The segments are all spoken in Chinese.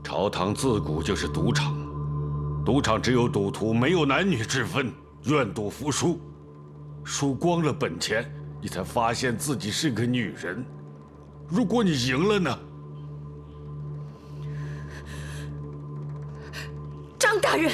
朝堂自古就是赌场，赌场只有赌徒，没有男女之分，愿赌服输。输光了本钱，你才发现自己是个女人。如果你赢了呢？张大人。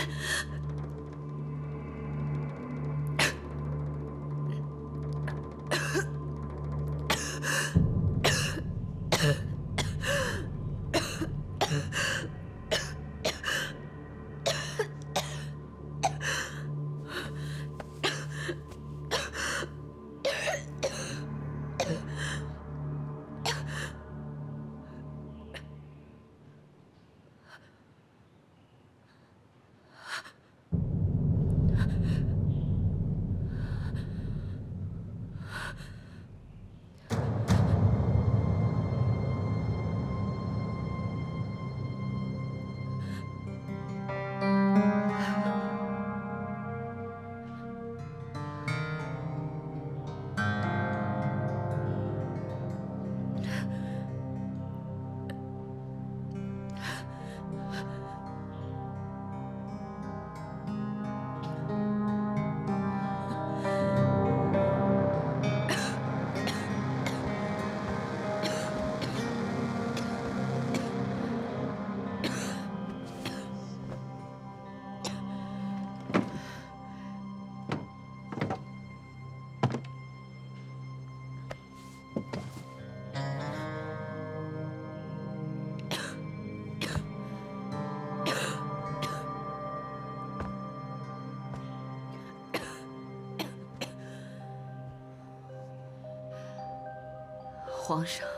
皇上，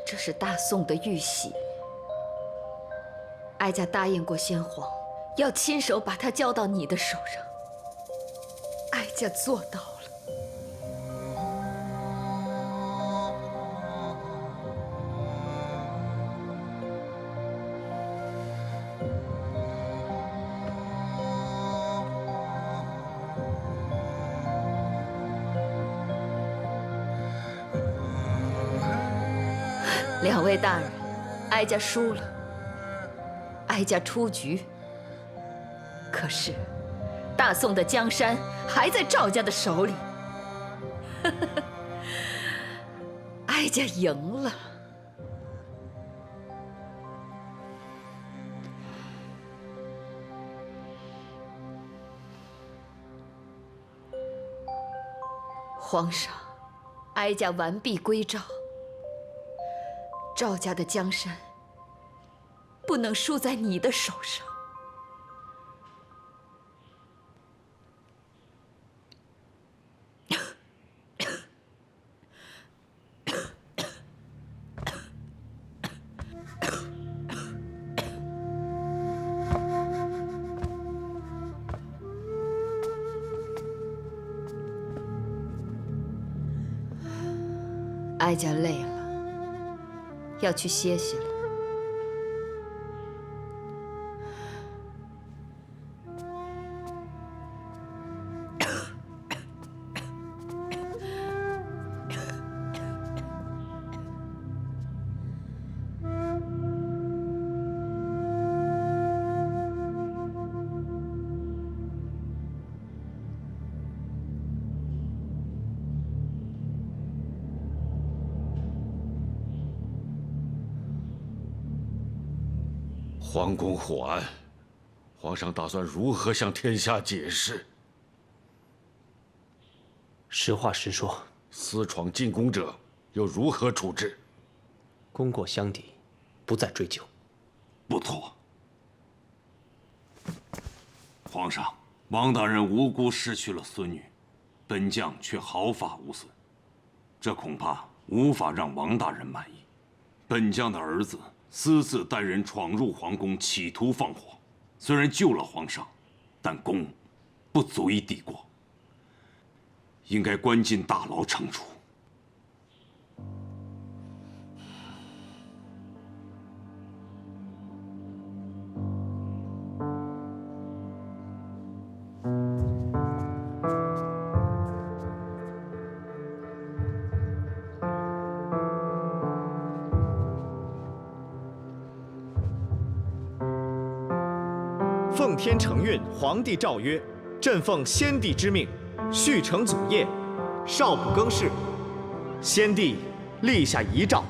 这是大宋的玉玺，哀家答应过先皇，要亲手把它交到你的手上。哀家做到了。两位大人，哀家输了，哀家出局。可是，大宋的江山还在赵家的手里，哀家赢了。皇上，哀家完璧归赵。赵家的江山不能输在你的手上。哀家累了。要去歇息了。皇宫护安，皇上打算如何向天下解释？实话实说，私闯进宫者又如何处置？功过相抵，不再追究。不妥。皇上，王大人无辜失去了孙女，本将却毫发无损，这恐怕无法让王大人满意。本将的儿子私自带人闯入皇宫，企图放火，虽然救了皇上，但功不足以抵过，应该关进大牢惩处。奉天承运，皇帝诏曰：朕奉先帝之命，续承祖业，少不更事。先帝立下遗诏，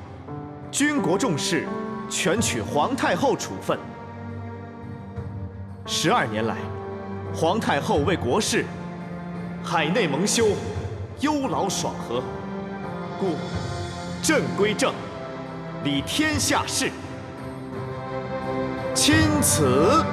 军国重事全取皇太后处分。12年来，皇太后为国事，海内蒙羞，忧劳爽和，故朕归正，理天下事。钦此。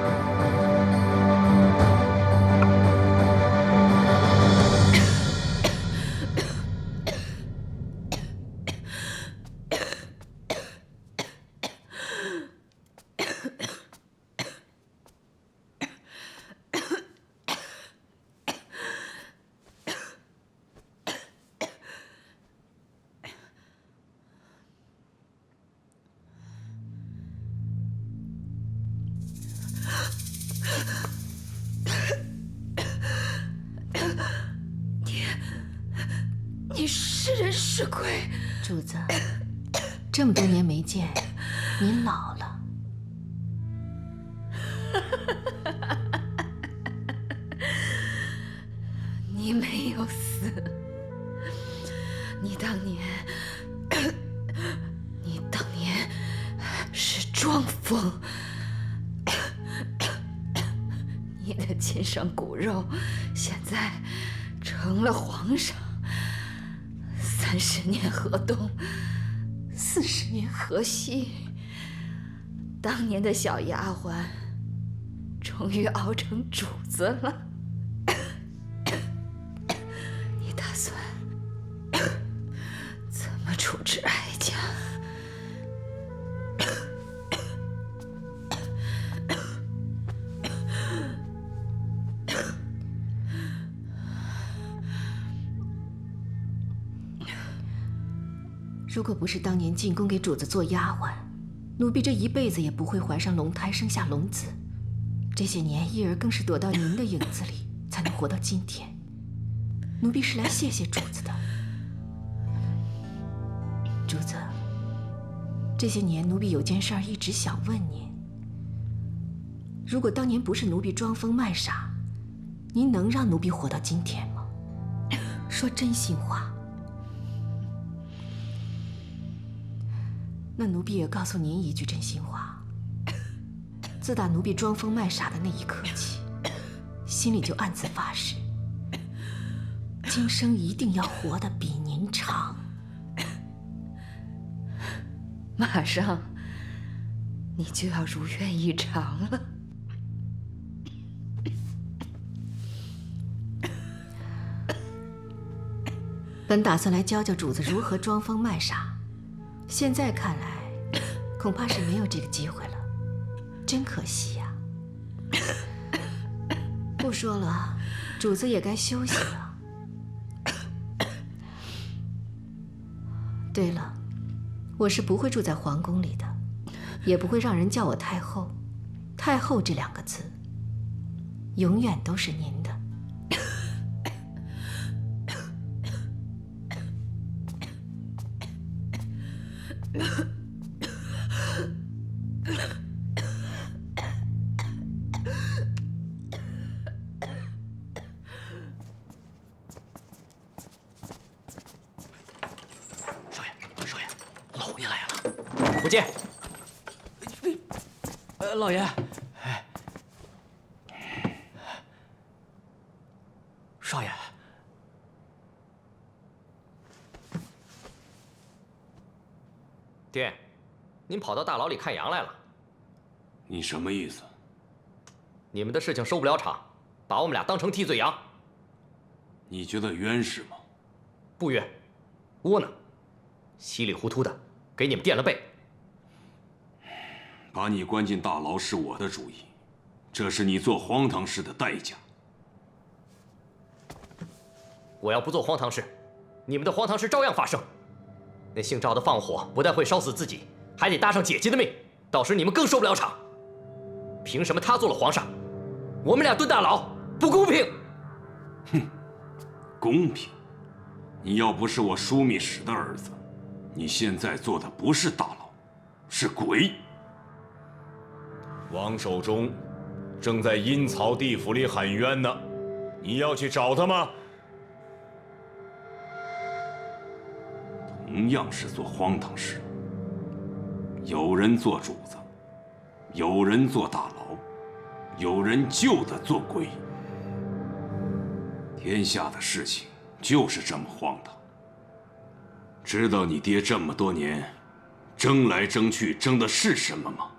你是人是鬼？主子，这么多年没见，您老了。你没有死，你当年是庄疯，你的亲生骨肉现在成了皇上。30年河东，40年河西。当年的小丫鬟，终于熬成主子了。你打算怎么处置哀家？如果不是当年进宫给主子做丫鬟，奴婢这一辈子也不会怀上龙胎，生下龙子。这些年，一儿更是躲到您的影子里，才能活到今天。奴婢是来谢谢主子的。主子，这些年奴婢有件事儿一直想问您：如果当年不是奴婢装疯卖傻，您能让奴婢活到今天吗？说真心话。那奴婢也告诉您一句真心话：自打奴婢装疯卖傻的那一刻起，心里就暗自发誓，今生一定要活得比您长。马上，你就要如愿以偿了。本打算来教教主子如何装疯卖傻，现在看来，恐怕是没有这个机会了，真可惜呀。不说了，主子也该休息了。对了，我是不会住在皇宫里的，也不会让人叫我太后。太后这2个字，永远都是您的。少爷，老爷来了。不见。老爷。少爷。爹，您跑到大牢里看羊来了。你什么意思？你们的事情收不了场，把我们俩当成替罪羊。你觉得冤是吗？不冤，窝囊，稀里糊涂的给你们垫了背。把你关进大牢是我的主意，这是你做荒唐事的代价。我要不做荒唐事，你们的荒唐事照样发生。那姓赵的放火，不但会烧死自己，还得搭上姐姐的命，到时你们更收不了场。凭什么他做了皇上，我们俩蹲大牢，不公平？哼，公平？你要不是我枢密使的儿子，你现在坐的不是大牢，是鬼。王守忠，正在阴曹地府里喊冤呢。你要去找他吗？同样是做荒唐事，有人做主子，有人坐大牢，有人就得做鬼。天下的事情就是这么荒唐。知道你爹这么多年争来争去争的是什么吗？